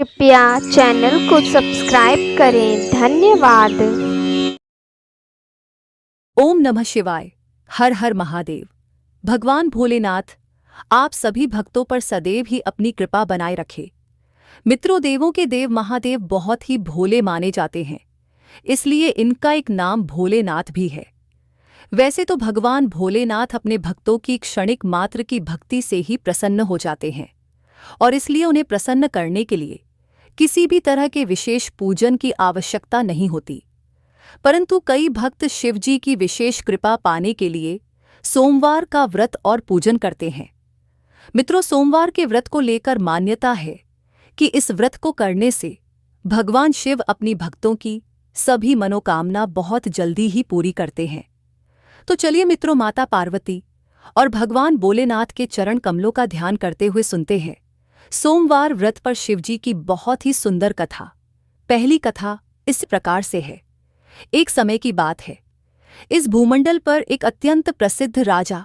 कृपया चैनल को सब्सक्राइब करें। धन्यवाद। ओम नमः शिवाय। हर हर महादेव। भगवान भोलेनाथ आप सभी भक्तों पर सदैव ही अपनी कृपा बनाए रखे। मित्रों, देवों के देव महादेव बहुत ही भोले माने जाते हैं, इसलिए इनका एक नाम भोलेनाथ भी है। वैसे तो भगवान भोलेनाथ अपने भक्तों की क्षणिक मात्र की भक्ति से ही प्रसन्न हो जाते हैं और इसलिए उन्हें प्रसन्न करने के लिए किसी भी तरह के विशेष पूजन की आवश्यकता नहीं होती। परंतु कई भक्त शिवजी की विशेष कृपा पाने के लिए सोमवार का व्रत और पूजन करते हैं। मित्रों, सोमवार के व्रत को लेकर मान्यता है कि इस व्रत को करने से भगवान शिव अपनी भक्तों की सभी मनोकामना बहुत जल्दी ही पूरी करते हैं। तो चलिए मित्रों, माता पार्वती और भगवान भोलेनाथ के चरण कमलों का ध्यान करते हुए सुनते हैं सोमवार व्रत पर शिवजी की बहुत ही सुंदर कथा। पहली कथा इस प्रकार से है। एक समय की बात है, इस भूमंडल पर एक अत्यंत प्रसिद्ध राजा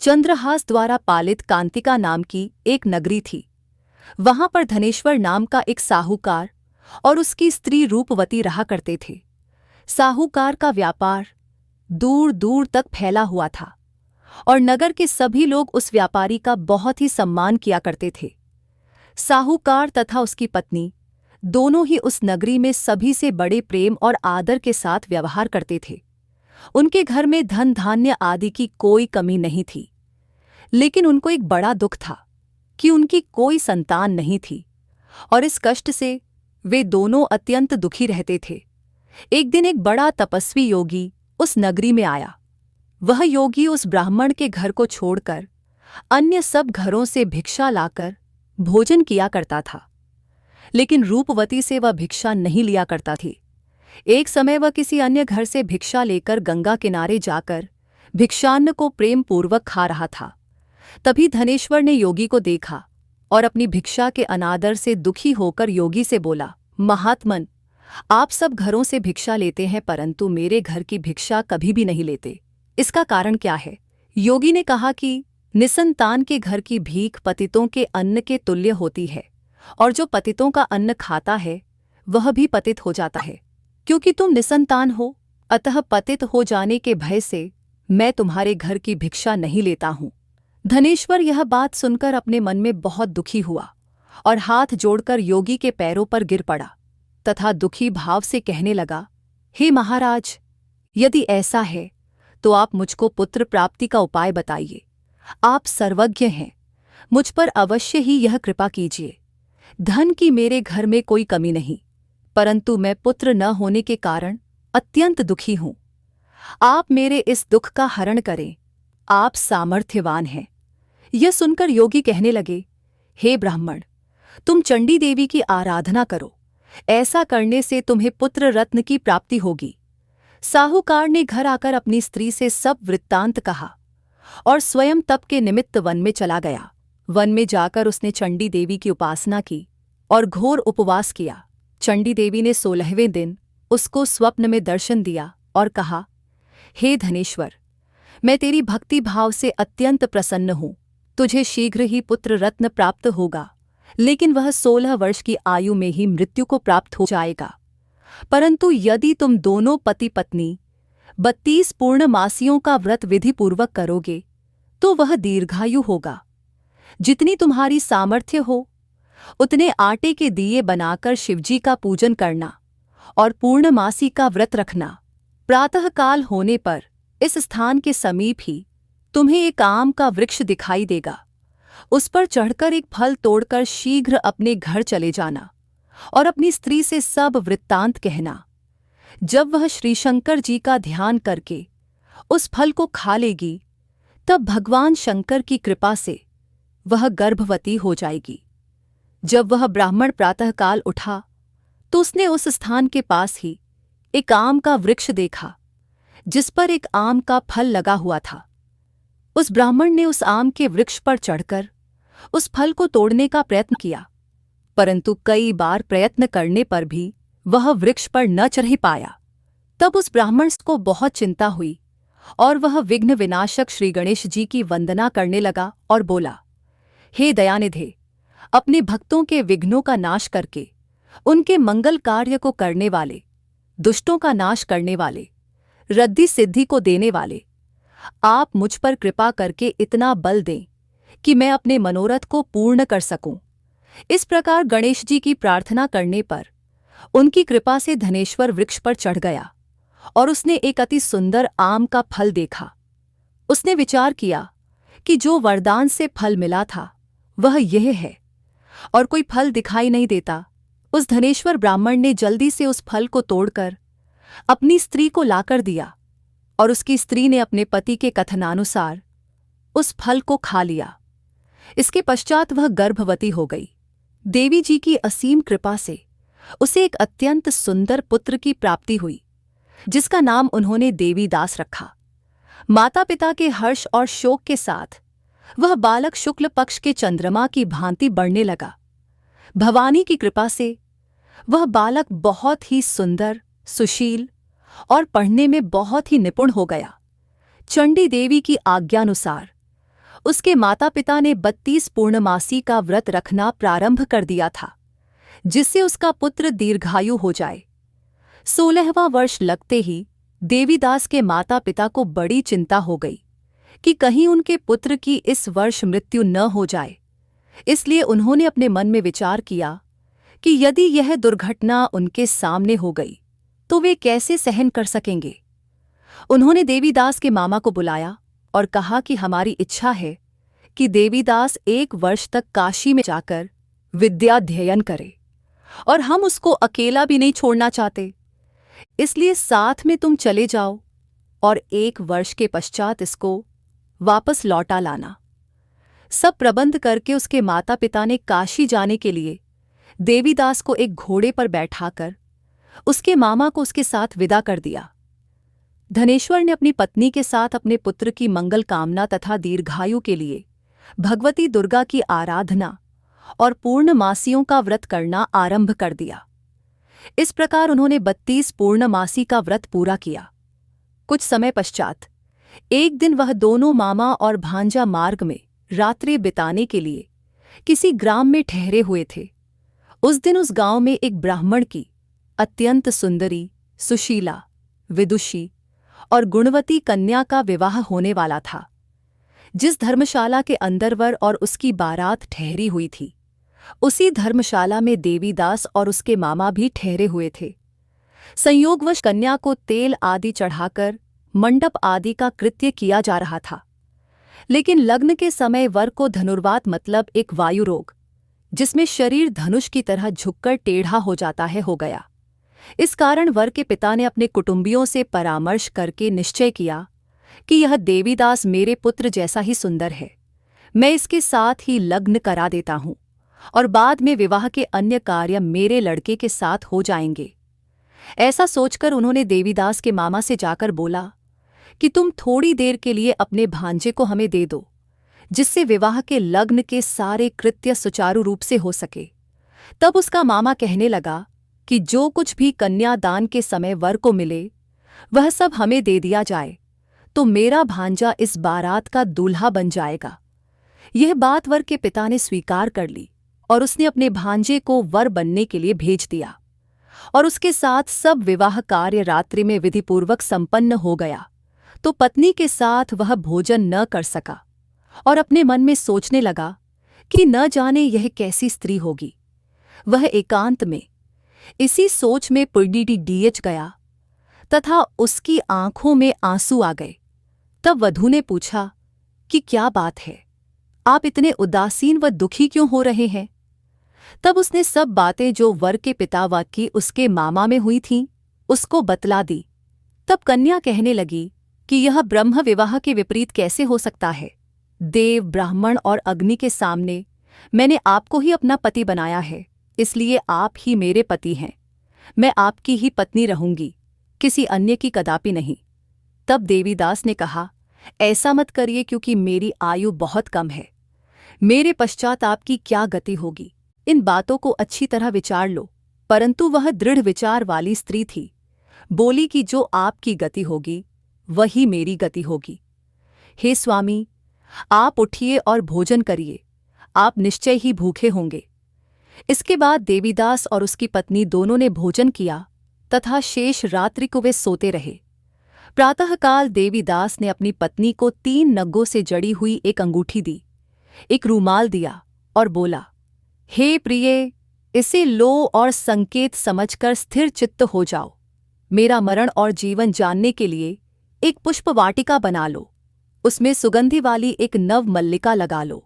चंद्रहास द्वारा पालित कांतिका नाम की एक नगरी थी। वहां पर धनेश्वर नाम का एक साहूकार और उसकी स्त्री रूपवती रहा करते थे। साहूकार का व्यापार दूर दूर तक फैला हुआ था और नगर के सभी लोग उस व्यापारी का बहुत ही सम्मान किया करते थे। साहूकार तथा उसकी पत्नी दोनों ही उस नगरी में सभी से बड़े प्रेम और आदर के साथ व्यवहार करते थे। उनके घर में धन धान्य आदि की कोई कमी नहीं थी, लेकिन उनको एक बड़ा दुख था कि उनकी कोई संतान नहीं थी और इस कष्ट से वे दोनों अत्यंत दुखी रहते थे। एक दिन एक बड़ा तपस्वी योगी उस नगरी में आया। वह योगी उस ब्राह्मण के घर को छोड़कर अन्य सब घरों से भिक्षा लाकर भोजन किया करता था, लेकिन रूपवती से वह भिक्षा नहीं लिया करता थी। एक समय वह किसी अन्य घर से भिक्षा लेकर गंगा किनारे जाकर भिक्षान्न को प्रेम पूर्वक खा रहा था। तभी धनेश्वर ने योगी को देखा और अपनी भिक्षा के अनादर से दुखी होकर योगी से बोला, महात्मन, आप सब घरों से भिक्षा लेते हैं परंतु मेरे घर की भिक्षा कभी भी नहीं लेते। इसका कारण क्या है? योगी ने कहा कि निसंतान के घर की भीख पतितों के अन्न के तुल्य होती है और जो पतितों का अन्न खाता है वह भी पतित हो जाता है। क्योंकि तुम निसंतान हो, अतः पतित हो जाने के भय से मैं तुम्हारे घर की भिक्षा नहीं लेता हूँ। धनेश्वर यह बात सुनकर अपने मन में बहुत दुखी हुआ और हाथ जोड़कर योगी के पैरों पर गिर पड़ा तथा दुखी भाव से कहने लगा, हे महाराज, यदि ऐसा है तो आप मुझको पुत्र प्राप्ति का उपाय बताइए। आप सर्वज्ञ हैं, मुझ पर अवश्य ही यह कृपा कीजिए। धन की मेरे घर में कोई कमी नहीं, परंतु मैं पुत्र न होने के कारण अत्यंत दुखी हूँ। आप मेरे इस दुख का हरण करें, आप सामर्थ्यवान हैं। यह सुनकर योगी कहने लगे, हे ब्राह्मण, तुम चंडी देवी की आराधना करो, ऐसा करने से तुम्हें पुत्र रत्न की प्राप्ति होगी। साहूकार ने घर आकर अपनी स्त्री से सब वृत्तांत कहा और स्वयं तप के निमित्त वन में चला गया। वन में जाकर उसने चंडी देवी की उपासना की और घोर उपवास किया। चंडी देवी ने 16वें दिन उसको स्वप्न में दर्शन दिया और कहा, हे धनेश्वर, मैं तेरी भक्ति भाव से अत्यंत प्रसन्न हूँ। तुझे शीघ्र ही पुत्र रत्न प्राप्त होगा, लेकिन वह 16 वर्ष की आयु में ही मृत्यु को प्राप्त हो जाएगा। परंतु यदि तुम दोनों पति पत्नी 32 पूर्णमासियों का व्रत विधिपूर्वक करोगे तो वह दीर्घायु होगा। जितनी तुम्हारी सामर्थ्य हो उतने आटे के दिए बनाकर शिवजी का पूजन करना और पूर्णमासी का व्रत रखना। प्रातःकाल होने पर इस स्थान के समीप ही तुम्हें एक आम का वृक्ष दिखाई देगा। उस पर चढ़कर एक फल तोड़कर शीघ्र अपने घर चले जाना और अपनी स्त्री से सब वृत्तांत कहना। जब वह श्री शंकर जी का ध्यान करके उस फल को खा लेगी, तब भगवान शंकर की कृपा से वह गर्भवती हो जाएगी। जब वह ब्राह्मण प्रातःकाल उठा तो उसने उस स्थान के पास ही एक आम का वृक्ष देखा जिस पर एक आम का फल लगा हुआ था। उस ब्राह्मण ने उस आम के वृक्ष पर चढ़कर उस फल को तोड़ने का प्रयत्न किया, परंतु कई बार प्रयत्न करने पर भी वह वृक्ष पर न चढ़ पाया। तब उस ब्राह्मण को बहुत चिंता हुई और वह विघ्न विनाशक श्री गणेश जी की वंदना करने लगा और बोला, हे दयानिधे, अपने भक्तों के विघ्नों का नाश करके उनके मंगल कार्य को करने वाले, दुष्टों का नाश करने वाले, रद्दी सिद्धि को देने वाले, आप मुझ पर कृपा करके इतना बल दें कि मैं अपने मनोरथ को पूर्ण कर सकूं। इस प्रकार गणेश जी की प्रार्थना करने पर उनकी कृपा से धनेश्वर वृक्ष पर चढ़ गया और उसने एक अति सुंदर आम का फल देखा। उसने विचार किया कि जो वरदान से फल मिला था वह यह है, और कोई फल दिखाई नहीं देता। उस धनेश्वर ब्राह्मण ने जल्दी से उस फल को तोड़कर अपनी स्त्री को लाकर दिया, और उसकी स्त्री ने अपने पति के कथनानुसार उस फल को खा लिया। इसके पश्चात वह गर्भवती हो गई। देवी जी की असीम कृपा से उसे एक अत्यंत सुंदर पुत्र की प्राप्ति हुई, जिसका नाम उन्होंने देवीदास रखा। माता पिता के हर्ष और शोक के साथ वह बालक शुक्ल पक्ष के चंद्रमा की भांति बढ़ने लगा। भवानी की कृपा से वह बालक बहुत ही सुंदर, सुशील और पढ़ने में बहुत ही निपुण हो गया। चंडी देवी की आज्ञानुसार उसके माता पिता ने 32 पूर्णमासी का व्रत रखना प्रारंभ कर दिया था, जिससे उसका पुत्र दीर्घायु हो जाए। 16वां वर्ष लगते ही देवीदास के माता पिता को बड़ी चिंता हो गई कि कहीं उनके पुत्र की इस वर्ष मृत्यु न हो जाए। इसलिए उन्होंने अपने मन में विचार किया कि यदि यह दुर्घटना उनके सामने हो गई तो वे कैसे सहन कर सकेंगे। उन्होंने देवीदास के मामा को बुलाया और कहा कि हमारी इच्छा है कि देवीदास 1 वर्ष तक काशी में जाकर विद्याध्ययन करे, और हम उसको अकेला भी नहीं छोड़ना चाहते। इसलिए साथ में तुम चले जाओ और 1 वर्ष के पश्चात इसको वापस लौटा लाना। सब प्रबंध करके उसके माता पिता ने काशी जाने के लिए देवीदास को एक घोड़े पर बैठाकर उसके मामा को उसके साथ विदा कर दिया। धनेश्वर ने अपनी पत्नी के साथ अपने पुत्र की मंगल कामना तथा दीर्घायु के लिए भगवती दुर्गा की आराधना और पूर्णमासियों का व्रत करना आरंभ कर दिया। इस प्रकार उन्होंने 32 पूर्णमासी का व्रत पूरा किया। कुछ समय पश्चात एक दिन वह दोनों मामा और भांजा मार्ग में रात्रि बिताने के लिए किसी ग्राम में ठहरे हुए थे। उस दिन उस गांव में एक ब्राह्मण की अत्यंत सुंदरी, सुशीला, विदुषी और गुणवती कन्या का विवाह होने वाला था। जिस धर्मशाला के अंदर वर और उसकी बारात ठहरी हुई थी, उसी धर्मशाला में देवीदास और उसके मामा भी ठहरे हुए थे। संयोगवश कन्या को तेल आदि चढ़ाकर मंडप आदि का कृत्य किया जा रहा था, लेकिन लग्न के समय वर को धनुर्वात मतलब एक वायु रोग, जिसमें शरीर धनुष की तरह झुककर टेढ़ा हो जाता है, हो गया। इस कारण वर के पिता ने अपने कुटुंबियों से परामर्श करके निश्चय किया कि यह देवीदास मेरे पुत्र जैसा ही सुंदर है, मैं इसके साथ ही लग्न करा देता हूँ और बाद में विवाह के अन्य कार्य मेरे लड़के के साथ हो जाएंगे। ऐसा सोचकर उन्होंने देवीदास के मामा से जाकर बोला कि तुम थोड़ी देर के लिए अपने भांजे को हमें दे दो, जिससे विवाह के लग्न के सारे कृत्य सुचारू रूप से हो सके। तब उसका मामा कहने लगा कि जो कुछ भी कन्यादान के समय वर को मिले वह सब हमें दे दिया जाए, तो मेरा भांजा इस बारात का दूल्हा बन जाएगा। यह बात वर के पिता ने स्वीकार कर ली और उसने अपने भांजे को वर बनने के लिए भेज दिया, और उसके साथ सब विवाह कार्य रात्रि में विधिपूर्वक संपन्न हो गया। तो पत्नी के साथ वह भोजन न कर सका और अपने मन में सोचने लगा कि न जाने यह कैसी स्त्री होगी। वह एकांत में इसी सोच में डीएच गया तथा उसकी आंखों में आंसू आ गए। तब वधू ने पूछा कि क्या बात है, आप इतने उदासीन व दुखी क्यों हो रहे हैं। तब उसने सब बातें जो वर के पिता व की उसके मामा में हुई थीं उसको बतला दी। तब कन्या कहने लगी कि यह ब्रह्म विवाह के विपरीत कैसे हो सकता है। देव, ब्राह्मण और अग्नि के सामने मैंने आपको ही अपना पति बनाया है, इसलिए आप ही मेरे पति हैं। मैं आपकी ही पत्नी रहूंगी, किसी अन्य की कदापि नहीं। तब देवीदास ने कहा, ऐसा मत करिए, क्योंकि मेरी आयु बहुत कम है। मेरे पश्चात आपकी क्या गति होगी, इन बातों को अच्छी तरह विचार लो। परंतु वह दृढ़ विचार वाली स्त्री थी, बोली कि जो आपकी गति होगी वही मेरी गति होगी। हे स्वामी, आप उठिए और भोजन करिए, आप निश्चय ही भूखे होंगे। इसके बाद देवीदास और उसकी पत्नी दोनों ने भोजन किया तथा शेष रात्रि को वे सोते रहे। प्रातःकाल देवीदास ने अपनी पत्नी को 3 नगों से जड़ी हुई एक अंगूठी दी, एक रूमाल दिया और बोला, हे प्रिये, इसे लो और संकेत समझकर स्थिर चित्त हो जाओ। मेरा मरण और जीवन जानने के लिए एक पुष्प वाटिका बना लो, उसमें सुगंधि वाली एक नव मल्लिका लगा लो,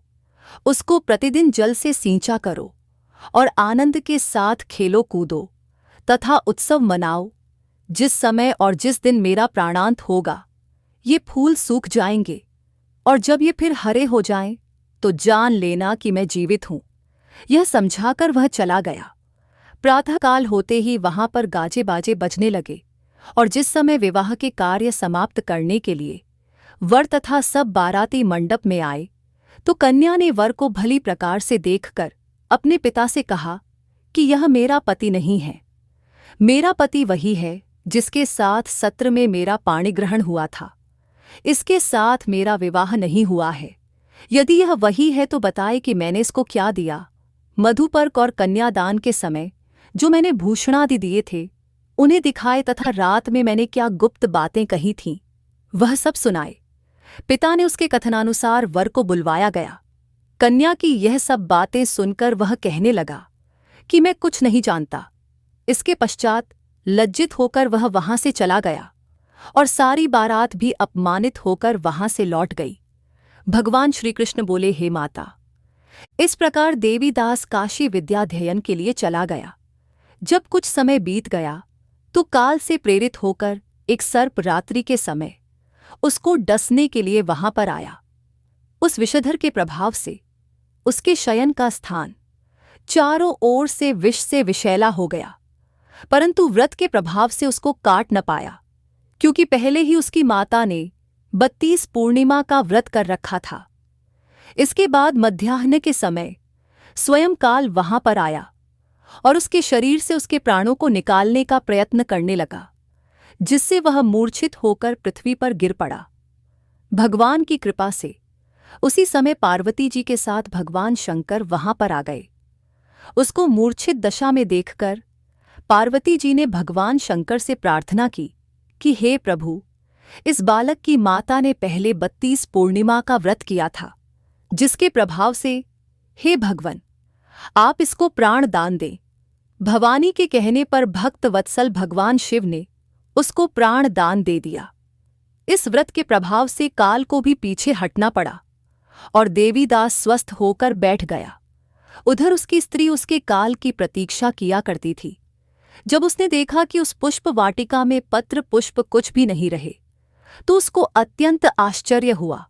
उसको प्रतिदिन जल से सींचा करो और आनंद के साथ खेलो कूदो तथा उत्सव मनाओ। जिस समय और जिस दिन मेरा प्राणांत होगा, ये फूल सूख जाएंगे और जब ये फिर हरे हो जाएं, तो जान लेना कि मैं जीवित हूं। यह समझाकर वह चला गया। प्रातःकाल होते ही वहां पर गाजे बाजे बजने लगे और जिस समय विवाह के कार्य समाप्त करने के लिए वर तथा सब बाराती मंडप में आए, तो कन्या ने वर को भली प्रकार से देखकर अपने पिता से कहा कि यह मेरा पति नहीं है। मेरा पति वही है जिसके साथ सत्र में मेरा पाणिग्रहण हुआ था। इसके साथ मेरा विवाह नहीं हुआ है। यदि यह वही है तो बताए कि मैंने इसको क्या दिया। मधुपर्क और कन्यादान के समय जो मैंने भूषणादि दिए थे, उन्हें दिखाए तथा रात में मैंने क्या गुप्त बातें कही थीं, वह सब सुनाए। पिता ने उसके कथनानुसार वर को बुलवाया गया। कन्या की यह सब बातें सुनकर वह कहने लगा कि मैं कुछ नहीं जानता। इसके पश्चात लज्जित होकर वह वहां से चला गया और सारी बारात भी अपमानित होकर वहां से लौट गई। भगवान श्री कृष्ण बोले, हे माता। इस प्रकार देवीदास काशी विद्याध्ययन के लिए चला गया। जब कुछ समय बीत गया तो काल से प्रेरित होकर एक सर्प रात्रि के समय उसको डसने के लिए वहां पर आया। उस विषधर के प्रभाव से उसके शयन का स्थान चारों ओर से विष से विषैला हो गया, परंतु व्रत के प्रभाव से उसको काट न पाया, क्योंकि पहले ही उसकी माता ने 32 पूर्णिमा का व्रत कर रखा था। इसके बाद मध्याह्न के समय स्वयं काल वहां पर आया और उसके शरीर से उसके प्राणों को निकालने का प्रयत्न करने लगा, जिससे वह मूर्छित होकर पृथ्वी पर गिर पड़ा। भगवान की कृपा से उसी समय पार्वती जी के साथ भगवान शंकर वहां पर आ गए। उसको मूर्छित दशा में देखकर पार्वती जी ने भगवान शंकर से प्रार्थना की कि हे प्रभु, इस बालक की माता ने पहले 32 पूर्णिमा का व्रत किया था, जिसके प्रभाव से हे भगवन, आप इसको प्राण दान दें। भवानी के कहने पर भक्त वत्सल भगवान शिव ने उसको प्राण दान दे दिया। इस व्रत के प्रभाव से काल को भी पीछे हटना पड़ा और देवीदास स्वस्थ होकर बैठ गया। उधर उसकी स्त्री उसके काल की प्रतीक्षा किया करती थी। जब उसने देखा कि उस पुष्प वाटिका में पत्र पुष्प कुछ भी नहीं रहे, तो उसको अत्यंत आश्चर्य हुआ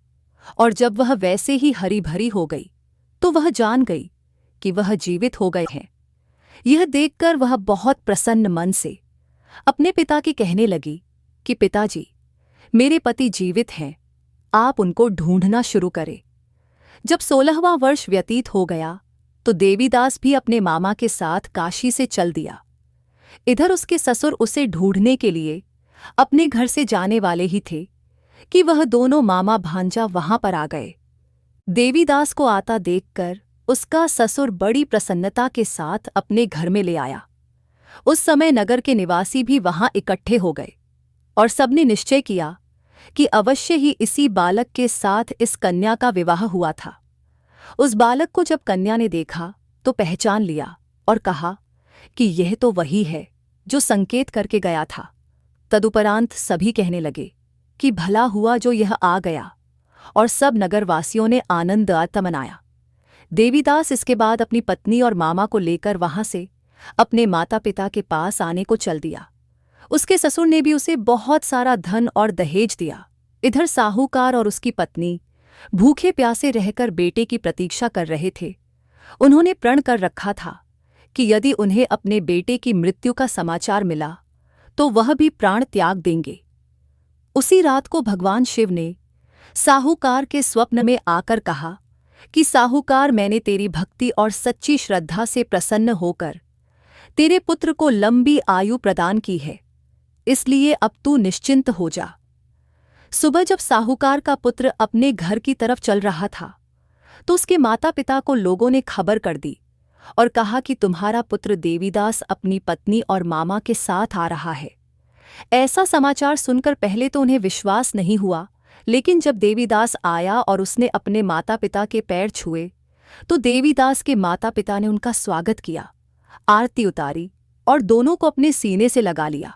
और जब वह वैसे ही हरी भरी हो गई तो वह जान गई कि वह जीवित हो गए हैं। यह देखकर वह बहुत प्रसन्न मन से अपने पिता के कहने लगी कि पिताजी, मेरे पति जीवित हैं, आप उनको ढूंढना शुरू करें। जब 16वां वर्ष व्यतीत हो गया तो देवीदास भी अपने मामा के साथ काशी से चल दिया। इधर उसके ससुर उसे ढूंढने के लिए अपने घर से जाने वाले ही थे कि वह दोनों मामा भांजा वहां पर आ गए। देवीदास को आता देखकर उसका ससुर बड़ी प्रसन्नता के साथ अपने घर में ले आया। उस समय नगर के निवासी भी वहां इकट्ठे हो गए और सबने निश्चय किया कि अवश्य ही इसी बालक के साथ इस कन्या का विवाह हुआ था। उस बालक को जब कन्या ने देखा तो पहचान लिया और कहा कि यह तो वही है जो संकेत करके गया था। तदुपरांत सभी कहने लगे कि भला हुआ जो यह आ गया, और सब नगरवासियों ने आनंद मनाया। देवीदास इसके बाद अपनी पत्नी और मामा को लेकर वहां से अपने माता पिता के पास आने को चल दिया। उसके ससुर ने भी उसे बहुत सारा धन और दहेज दिया। इधर साहूकार और उसकी पत्नी भूखे प्यासे रहकर बेटे की प्रतीक्षा कर रहे थे। उन्होंने प्रण कर रखा था कि यदि उन्हें अपने बेटे की मृत्यु का समाचार मिला तो वह भी प्राण त्याग देंगे। उसी रात को भगवान शिव ने साहूकार के स्वप्न में आकर कहा कि साहूकार, मैंने तेरी भक्ति और सच्ची श्रद्धा से प्रसन्न होकर तेरे पुत्र को लंबी आयु प्रदान की है, इसलिए अब तू निश्चिंत हो जा। सुबह जब साहूकार का पुत्र अपने घर की तरफ चल रहा था तो उसके माता पिता को लोगों ने खबर कर दी और कहा कि तुम्हारा पुत्र देवीदास अपनी पत्नी और मामा के साथ आ रहा है। ऐसा समाचार सुनकर पहले तो उन्हें विश्वास नहीं हुआ, लेकिन जब देवीदास आया और उसने अपने माता पिता के पैर छुए तो देवीदास के माता पिता ने उनका स्वागत किया, आरती उतारी और दोनों को अपने सीने से लगा लिया।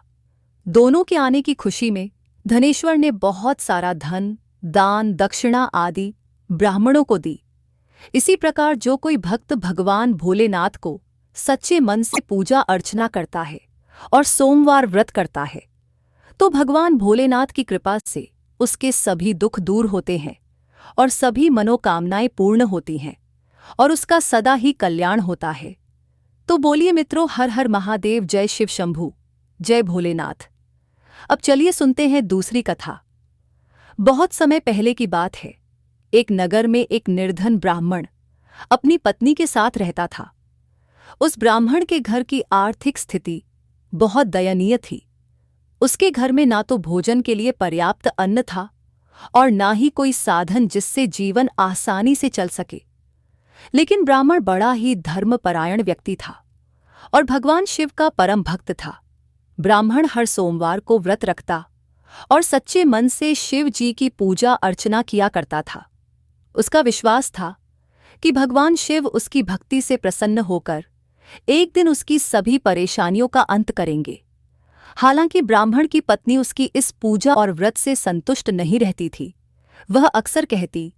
दोनों के आने की खुशी में धनेश्वर ने बहुत सारा धन, दान, दक्षिणा आदि ब्राह्मणों को दी। इसी प्रकार जो कोई भक्त भगवान भोलेनाथ को सच्चे मन से पूजा अर्चना करता है और सोमवार व्रत करता है तो भगवान भोलेनाथ की कृपा से उसके सभी दुख दूर होते हैं और सभी मनोकामनाएं पूर्ण होती हैं और उसका सदा ही कल्याण होता है। तो बोलिए मित्रों, हर हर महादेव, जय शिव शंभू, जय भोलेनाथ। अब चलिए सुनते हैं दूसरी कथा। बहुत समय पहले की बात है। एक नगर में एक निर्धन ब्राह्मण अपनी पत्नी के साथ रहता था। उस ब्राह्मण के घर की आर्थिक स्थिति बहुत दयनीय थी। उसके घर में ना तो भोजन के लिए पर्याप्त अन्न था और ना ही कोई साधन जिससे जीवन आसानी से चल सके। लेकिन ब्राह्मण बड़ा ही धर्मपरायण व्यक्ति था और भगवान शिव का परम भक्त था। ब्राह्मण हर सोमवार को व्रत रखता और सच्चे मन से शिव जी की पूजा अर्चना किया करता था। उसका विश्वास था कि भगवान शिव उसकी भक्ति से प्रसन्न होकर एक दिन उसकी सभी परेशानियों का अंत करेंगे। हालांकि ब्राह्मण की पत्नी उसकी इस पूजा और व्रत से संतुष्ट नहीं रहती थी। वह अक्सर कहती,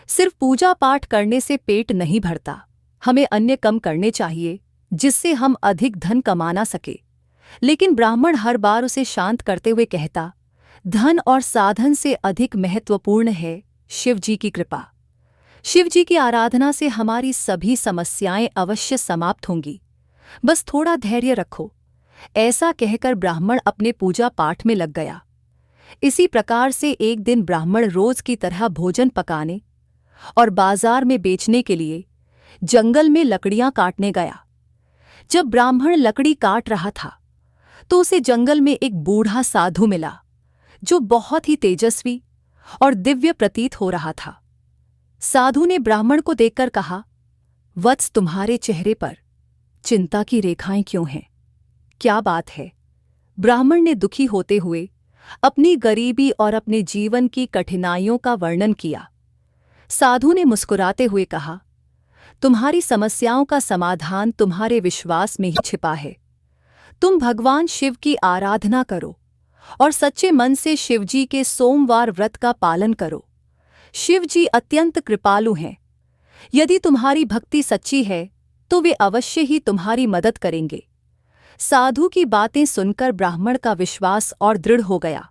सिर्फ पूजा पाठ करने से पेट नहीं भरता, हमें अन्य कम करने चाहिए जिससे हम अधिक धन कमा सके। लेकिन ब्राह्मण हर बार उसे शांत करते हुए कहता, धन और साधन से अधिक महत्वपूर्ण है शिव जी की कृपा। शिव जी की आराधना से हमारी सभी समस्याएं अवश्य समाप्त होंगी, बस थोड़ा धैर्य रखो। ऐसा कहकर ब्राह्मण अपने पूजा पाठ में लग गया। इसी प्रकार से एक दिन ब्राह्मण रोज की तरह भोजन पकाने और बाजार में बेचने के लिए जंगल में लकड़ियां काटने गया। जब ब्राह्मण लकड़ी काट रहा था तो उसे जंगल में एक बूढ़ा साधु मिला जो बहुत ही तेजस्वी और दिव्य प्रतीत हो रहा था। साधु ने ब्राह्मण को देखकर कहा, वत्स, तुम्हारे चेहरे पर चिंता की रेखाएं क्यों हैं? क्या बात है? ब्राह्मण ने दुखी होते हुए अपनी गरीबी और अपने जीवन की कठिनाइयों का वर्णन किया। साधु ने मुस्कुराते हुए कहा, तुम्हारी समस्याओं का समाधान तुम्हारे विश्वास में ही छिपा है। तुम भगवान शिव की आराधना करो और सच्चे मन से शिवजी के सोमवार व्रत का पालन करो। शिवजी अत्यंत कृपालु हैं। यदि तुम्हारी भक्ति सच्ची है तो वे अवश्य ही तुम्हारी मदद करेंगे। साधु की बातें सुनकर ब्राह्मण का विश्वास और दृढ़ हो गया।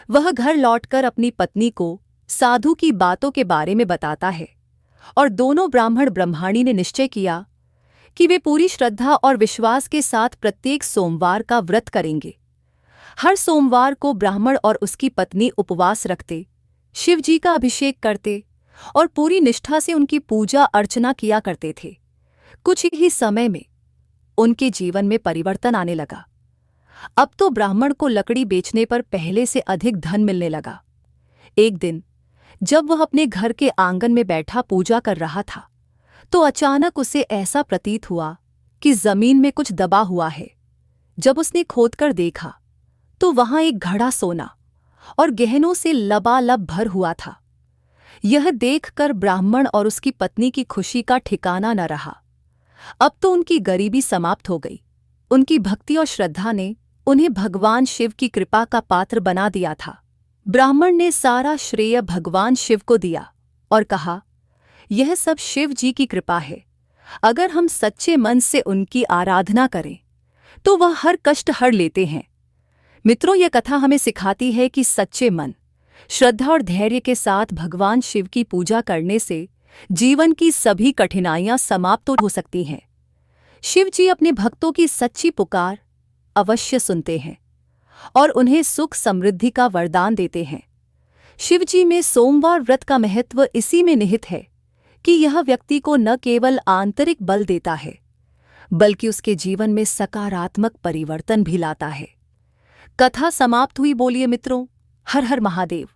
वह घर लौटकर अपनी पत्नी को साधु की बातों के बारे में बताता है और दोनों ब्राह्मण ब्रह्माणी ने निश्चय किया कि वे पूरी श्रद्धा और विश्वास के साथ प्रत्येक सोमवार का व्रत करेंगे। हर सोमवार को ब्राह्मण और उसकी पत्नी उपवास रखते, शिव जी का अभिषेक करते और पूरी निष्ठा से उनकी पूजा अर्चना किया करते थे। कुछ ही समय में उनके जीवन में परिवर्तन आने लगा। अब तो ब्राह्मण को लकड़ी बेचने पर पहले से अधिक धन मिलने लगा। एक दिन जब वह अपने घर के आंगन में बैठा पूजा कर रहा था तो अचानक उसे ऐसा प्रतीत हुआ कि जमीन में कुछ दबा हुआ है। जब उसने खोदकर देखा तो वहां एक घड़ा सोना और गहनों से लबालब भर हुआ था। यह देखकर ब्राह्मण और उसकी पत्नी की खुशी का ठिकाना न रहा। अब तो उनकी गरीबी समाप्त हो गई। उनकी भक्ति और श्रद्धा ने उन्हें भगवान शिव की कृपा का पात्र बना दिया था। ब्राह्मण ने सारा श्रेय भगवान शिव को दिया और कहा, यह सब शिव जी की कृपा है। अगर हम सच्चे मन से उनकी आराधना करें तो वह हर कष्ट हर लेते हैं। मित्रों, यह कथा हमें सिखाती है कि सच्चे मन, श्रद्धा और धैर्य के साथ भगवान शिव की पूजा करने से जीवन की सभी कठिनाइयां समाप्त हो सकती हैं। शिव जी अपने भक्तों की सच्ची पुकार अवश्य सुनते हैं और उन्हें सुख समृद्धि का वरदान देते हैं। शिव जी में सोमवार व्रत का महत्व इसी में निहित है कि यह व्यक्ति को न केवल आंतरिक बल देता है बल्कि उसके जीवन में सकारात्मक परिवर्तन भी लाता है। कथा समाप्त हुई। बोलिए मित्रों, हर हर महादेव।